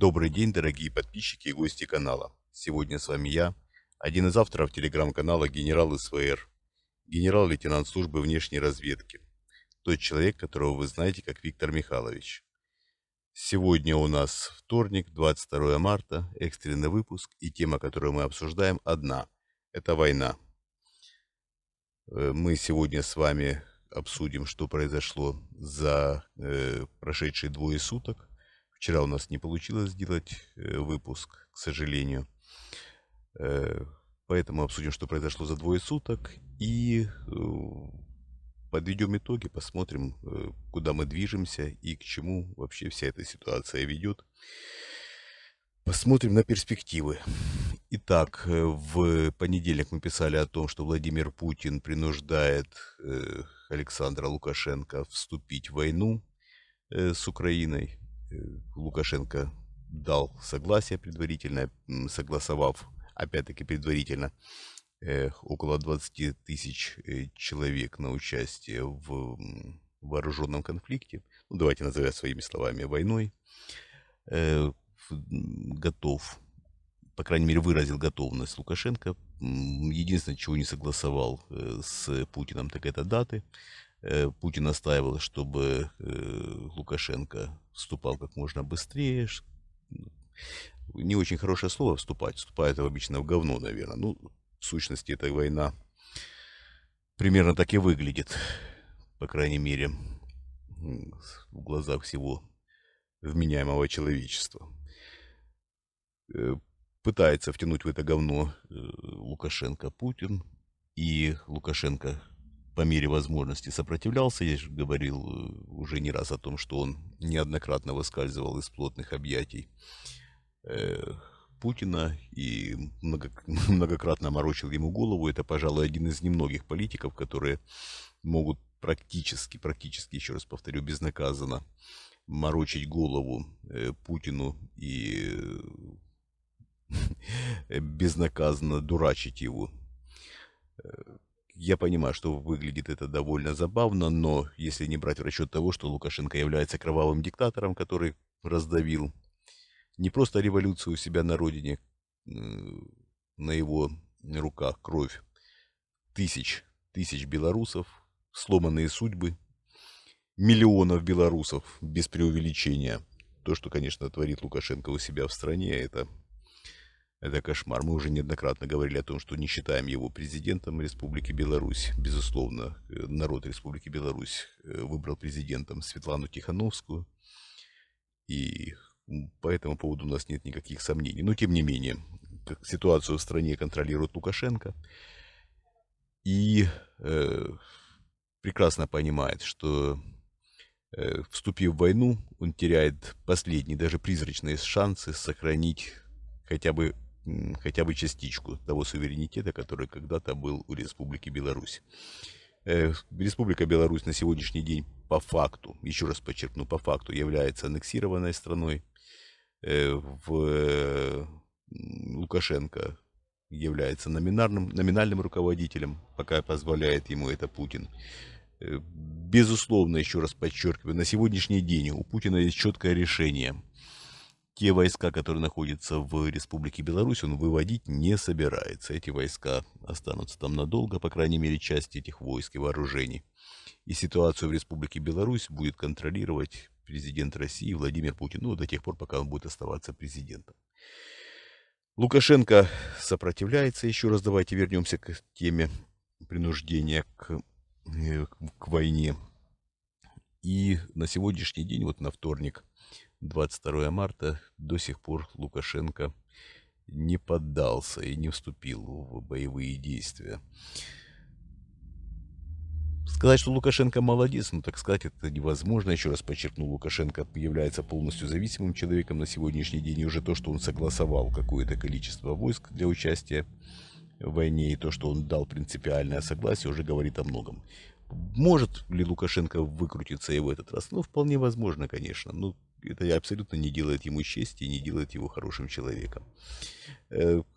Добрый день, дорогие подписчики и гости канала. Сегодня с вами я, один из авторов телеграм-канала генерал СВР, генерал-лейтенант службы внешней разведки, тот человек, которого вы знаете как Виктор Михайлович. Сегодня у нас вторник, 22 марта, экстренный выпуск, и тема, которую мы обсуждаем, одна – это война. Мы сегодня с вами обсудим, что произошло за прошедшие двое суток. Вчера у нас не получилось сделать выпуск, к сожалению. Поэтому обсудим, что произошло за двое суток. И подведем итоги, посмотрим, куда мы движемся и к чему вообще вся эта ситуация ведет. Посмотрим на перспективы. Итак, в понедельник мы писали о том, что Владимир Путин принуждает Александра Лукашенко вступить в войну с Украиной. Лукашенко дал согласие предварительно, согласовав, опять-таки предварительно, около 20 тысяч человек на участие в вооруженном конфликте. Ну, давайте назовем своими словами войной. Готов, по крайней мере, выразил готовность Лукашенко. Единственное, чего не согласовал с Путиным, так это даты. Путин настаивал, чтобы Лукашенко вступал как можно быстрее. Не очень хорошее слово «вступать». Вступает обычно в говно, наверное. Ну, в сущности, эта война примерно так и выглядит. По крайней мере, в глазах всего вменяемого человечества. Пытается втянуть в это говно Лукашенко Путин. И Лукашенко по мере возможности сопротивлялся. Я же говорил уже не раз о том, что он неоднократно выскальзывал из плотных объятий Путина и многократно морочил ему голову. Это, пожалуй, один из немногих политиков, которые могут практически, еще раз повторю, безнаказанно морочить голову Путину и безнаказанно дурачить его. Я понимаю, что выглядит это довольно забавно, но если не брать в расчет того, что Лукашенко является кровавым диктатором, который раздавил не просто революцию у себя на родине, на его руках кровь тысяч белорусов, сломанные судьбы, миллионов белорусов, без преувеличения. То, что, конечно, творит Лукашенко у себя в стране, это кошмар. Мы уже неоднократно говорили о том, что не считаем его президентом Республики Беларусь. Безусловно, народ Республики Беларусь выбрал президентом Светлану Тихановскую. И по этому поводу у нас нет никаких сомнений. Но, тем не менее, ситуацию в стране контролирует Лукашенко. И прекрасно понимает, что, вступив в войну, он теряет последние, даже призрачные шансы сохранить хотя бы частичку того суверенитета, который когда-то был у Республики Беларусь. Республика Беларусь на сегодняшний день по факту, еще раз подчеркну, по факту является аннексированной страной. Лукашенко является номинальным руководителем, пока позволяет ему это Путин. Безусловно, еще раз подчеркиваю, на сегодняшний день у Путина есть четкое решение. Те войска, которые находятся в Республике Беларусь, он выводить не собирается. Эти войска останутся там надолго, по крайней мере, часть этих войск и вооружений. И ситуацию в Республике Беларусь будет контролировать президент России Владимир Путин, ну, до тех пор, пока он будет оставаться президентом. Лукашенко сопротивляется. Еще раз давайте вернемся к теме принуждения к войне. И на сегодняшний день, вот на вторник, 22 марта, до сих пор Лукашенко не поддался и не вступил в боевые действия. Сказать, что Лукашенко молодец, ну так сказать, это невозможно. Еще раз подчеркну, Лукашенко является полностью зависимым человеком на сегодняшний день. И уже то, что он согласовал какое-то количество войск для участия в войне, и то, что он дал принципиальное согласие, уже говорит о многом. Может ли Лукашенко выкрутиться и в этот раз? Ну, вполне возможно, конечно. Но это абсолютно не делает ему чести и не делает его хорошим человеком.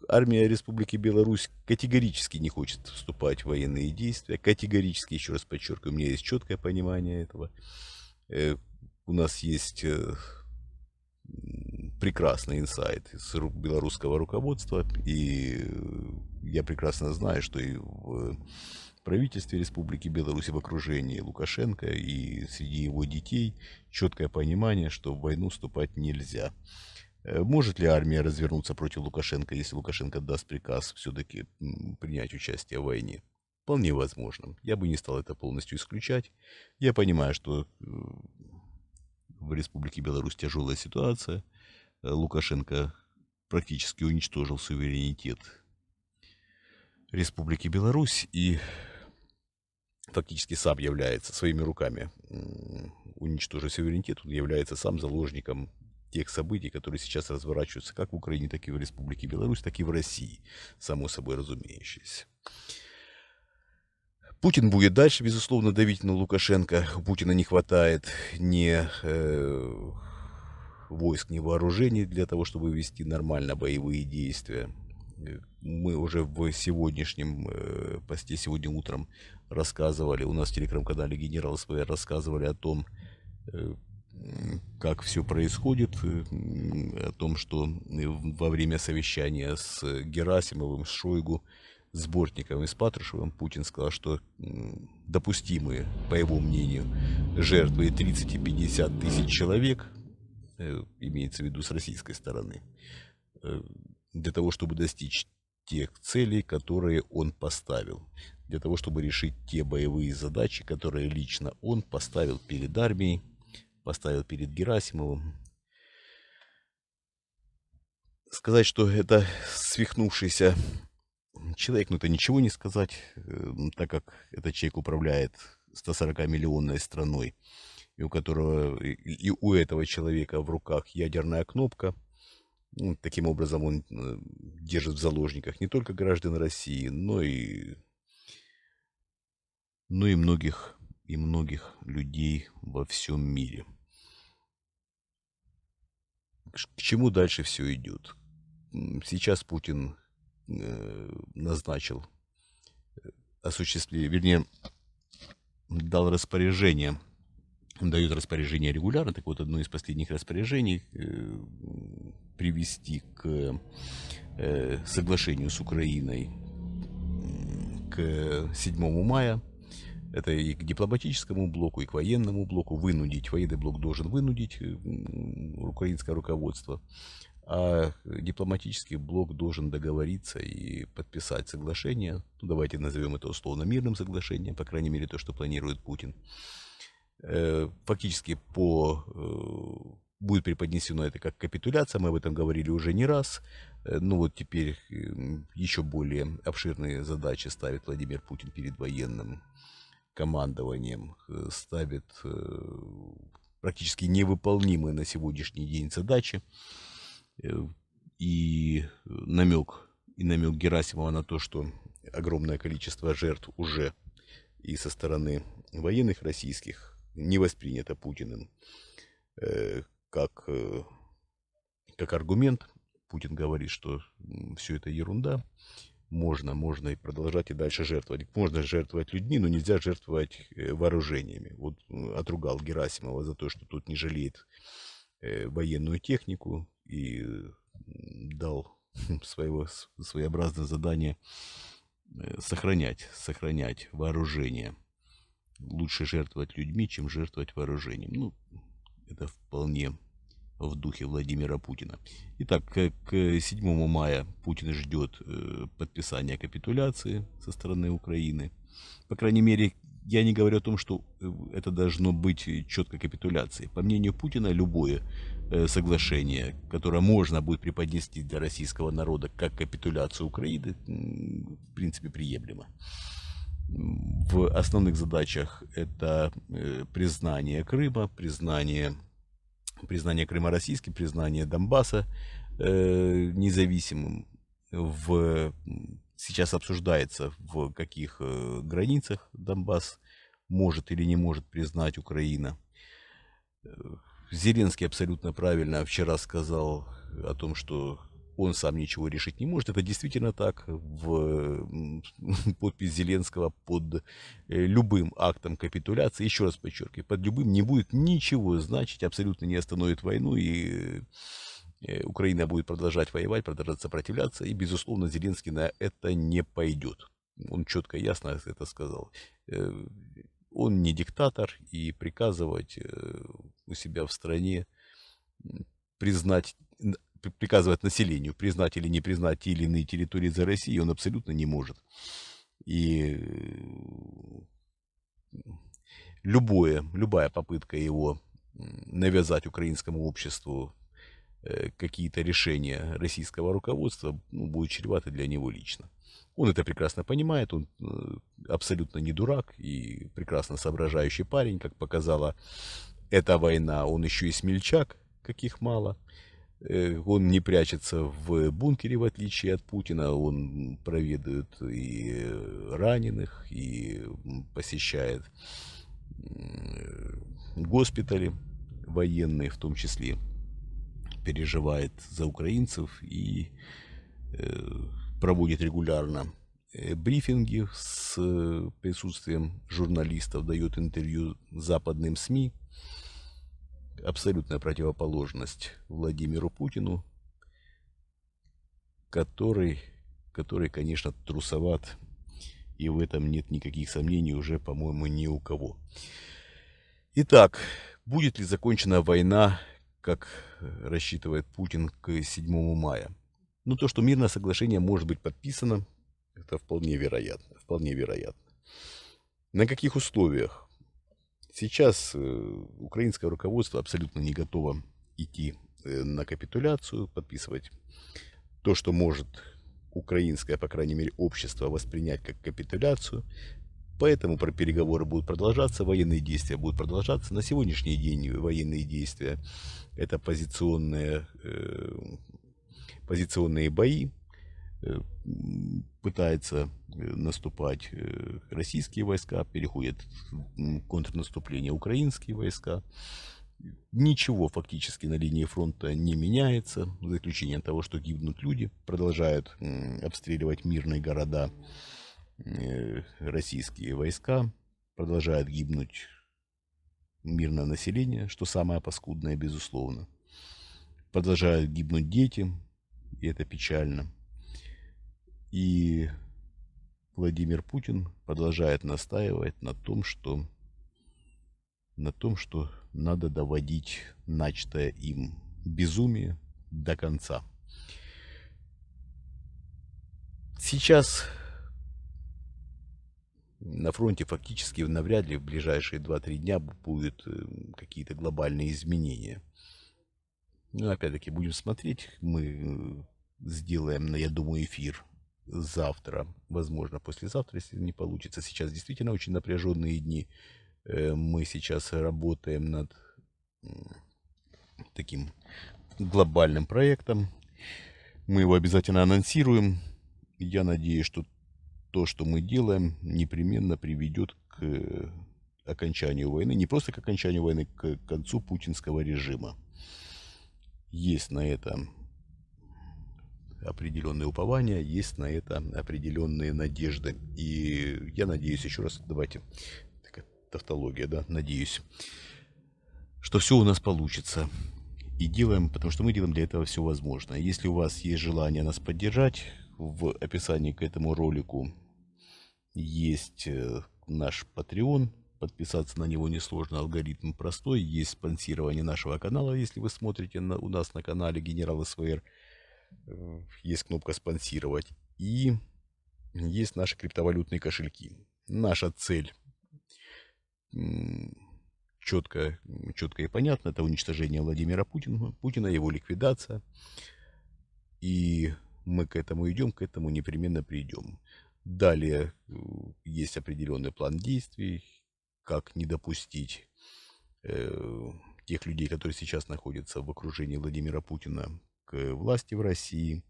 Армия Республики Беларусь категорически не хочет вступать в военные действия. Категорически, еще раз подчеркиваю, у меня есть четкое понимание этого. У нас есть прекрасный инсайт с белорусского руководства, и я прекрасно знаю, что и в правительстве Республики Беларусь, в окружении Лукашенко и среди его детей четкое понимание, что в войну вступать нельзя. Может ли армия развернуться против Лукашенко, если Лукашенко даст приказ все-таки принять участие в войне? Вполне возможно. Я бы не стал это полностью исключать. Я понимаю, что в Республике Беларусь тяжелая ситуация. Лукашенко практически уничтожил суверенитет Республики Беларусь и фактически сам является своими руками, уничтожив суверенитет, он является сам заложником тех событий, которые сейчас разворачиваются как в Украине, так и в Республике Беларусь, так и в России, само собой разумеющееся. Путин будет дальше, безусловно, давить на Лукашенко. У Путина не хватает ни войск, ни вооружений для того, чтобы вести нормально боевые действия. Мы уже в сегодняшнем посте, сегодня утром рассказывали, у нас в телеграм-канале Генерал СВР рассказывали о том, как все происходит, о том, что во время совещания с Герасимовым, с Шойгу, с Бортниковым и с Патрушевым Путин сказал, что допустимые, по его мнению, жертвы 30 и 50 тысяч человек, имеется в виду с российской стороны, для того, чтобы достичь тех целей, которые он поставил, для того, чтобы решить те боевые задачи, которые лично он поставил перед армией, поставил перед Герасимовым. Сказать, что это свихнувшийся человек, ну это ничего не сказать, так как этот человек управляет 140-миллионной страной, и у этого человека в руках ядерная кнопка. Таким образом он держит в заложниках не только граждан России, но и многих людей во всем мире. К чему дальше все идет? Сейчас Путин назначил, дал распоряжение, он дает распоряжение регулярно, так вот одно из последних распоряжений привести к соглашению с Украиной к 7 мая. Это и к дипломатическому блоку, и к военному блоку вынудить. Военный блок должен вынудить украинское руководство, а дипломатический блок должен договориться и подписать соглашение. Ну, давайте назовем это условно мирным соглашением, по крайней мере то, что планирует Путин. Фактически будет преподнесено это как капитуляция, мы об этом говорили уже не раз. Ну вот теперь еще более обширные задачи ставит Владимир Путин перед военным командованием, ставит практически невыполнимые на сегодняшний день задачи. И намек Герасимова на то, что огромное количество жертв уже и со стороны военных российских не воспринято Путиным как аргумент. Путин говорит, что все это ерунда. Можно и продолжать и дальше жертвовать. Можно жертвовать людьми, но нельзя жертвовать вооружениями. Вот отругал Герасимова за то, что тот не жалеет военную технику и дал своеобразное задание сохранять вооружение. Лучше жертвовать людьми, чем жертвовать вооружением. Ну, это вполне в духе Владимира Путина. Итак, к 7 мая Путин ждет подписания капитуляции со стороны Украины. По крайней мере, я не говорю о том, что это должно быть четкой капитуляцией. По мнению Путина, любое соглашение, которое можно будет преподнести для российского народа как капитуляцию Украины, в принципе, приемлемо. В основных задачах это признание Крыма, признание Крыма российским, признание Донбасса независимым. Сейчас обсуждается, в каких границах Донбасс может или не может признать Украина. Зеленский абсолютно правильно вчера сказал о том, что он сам ничего решить не может. Это действительно так. Подпись Зеленского под любым актом капитуляции, еще раз подчеркиваю, под любым не будет ничего значить, абсолютно не остановит войну и Украина будет продолжать воевать, продолжать сопротивляться, и, безусловно, Зеленский на это не пойдет. Он четко и ясно это сказал. Э, Он не диктатор, и приказывать у себя в стране, признать, приказывать населению, признать или не признать те или иные территории за Россией, он абсолютно не может. И любая попытка его навязать украинскому обществу какие-то решения российского руководства, ну, будет чревато для него лично. Он это прекрасно понимает, он абсолютно не дурак и прекрасно соображающий парень, как показала эта война. Он еще и смельчак, каких мало. Он не прячется в бункере, в отличие от Путина. Он проведает и раненых, и посещает госпитали военные, в том числе переживает за украинцев и проводит регулярно брифинги с присутствием журналистов, дает интервью западным СМИ. Абсолютная противоположность Владимиру Путину, который, конечно, трусоват, и в этом нет никаких сомнений уже, по-моему, ни у кого. Итак, будет ли закончена война, как рассчитывает Путин, к 7 мая? Ну, то, что мирное соглашение может быть подписано, это вполне вероятно. Вполне вероятно. На каких условиях? Сейчас украинское руководство абсолютно не готово идти на капитуляцию, подписывать то, что может украинское, по крайней мере, общество воспринять как капитуляцию. Поэтому переговоры будут продолжаться, военные действия будут продолжаться. На сегодняшний день военные действия — это позиционные бои. Пытаются наступать российские войска, переходят в контрнаступление украинские войска. Ничего фактически на линии фронта не меняется, за исключением того, что гибнут люди, продолжают обстреливать мирные города российские войска, продолжает гибнуть мирное население, что самое паскудное, безусловно. Продолжают гибнуть дети, и это печально. И Владимир Путин продолжает настаивать на том, что надо доводить начатое им безумие до конца. Сейчас на фронте фактически навряд ли в ближайшие 2-3 дня будут какие-то глобальные изменения. Но опять-таки будем смотреть. Мы сделаем, я думаю, эфир завтра, возможно, послезавтра, если не получится. Сейчас действительно очень напряженные дни. Мы сейчас работаем над таким глобальным проектом. Мы его обязательно анонсируем. Я надеюсь, что то, что мы делаем, непременно приведет к окончанию войны. Не просто к окончанию войны, к концу путинского режима. Есть на это определенные упования, есть на это определенные надежды. И я надеюсь, еще раз, давайте, такая тавтология, да, надеюсь, что все у нас получится. И делаем, потому что мы делаем для этого все возможное. Если у вас есть желание нас поддержать, в описании к этому ролику есть наш Patreon. Подписаться на него несложно, алгоритм простой. Есть спонсирование нашего канала, если вы смотрите у нас на канале Генерал СВР. Есть кнопка «Спонсировать». И есть наши криптовалютные кошельки. Наша цель четко и понятно. Это уничтожение Владимира Путина, его ликвидация. И мы к этому идем, к этому непременно придем. Далее есть определенный план действий, как не допустить тех людей, которые сейчас находятся в окружении Владимира Путина, к власти в России,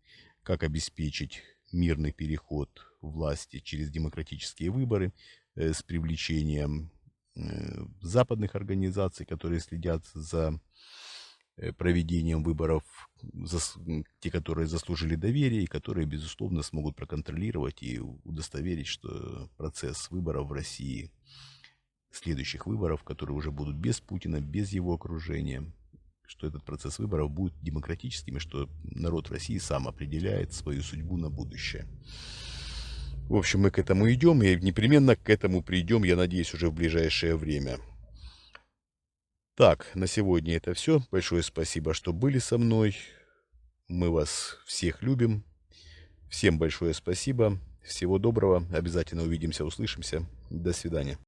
как обеспечить мирный переход власти через демократические выборы с привлечением западных организаций, которые следят за проведением выборов, те, которые заслужили доверие и которые, безусловно, смогут проконтролировать и удостоверить, что процесс выборов в России, следующих выборов, которые уже будут без Путина, без его окружения, что этот процесс выборов будет демократическим, и что народ России сам определяет свою судьбу на будущее. В общем, мы к этому идем, и непременно к этому придем, я надеюсь, уже в ближайшее время. Так, на сегодня это все. Большое спасибо, что были со мной. Мы вас всех любим. Всем большое спасибо. Всего доброго. Обязательно увидимся, услышимся. До свидания.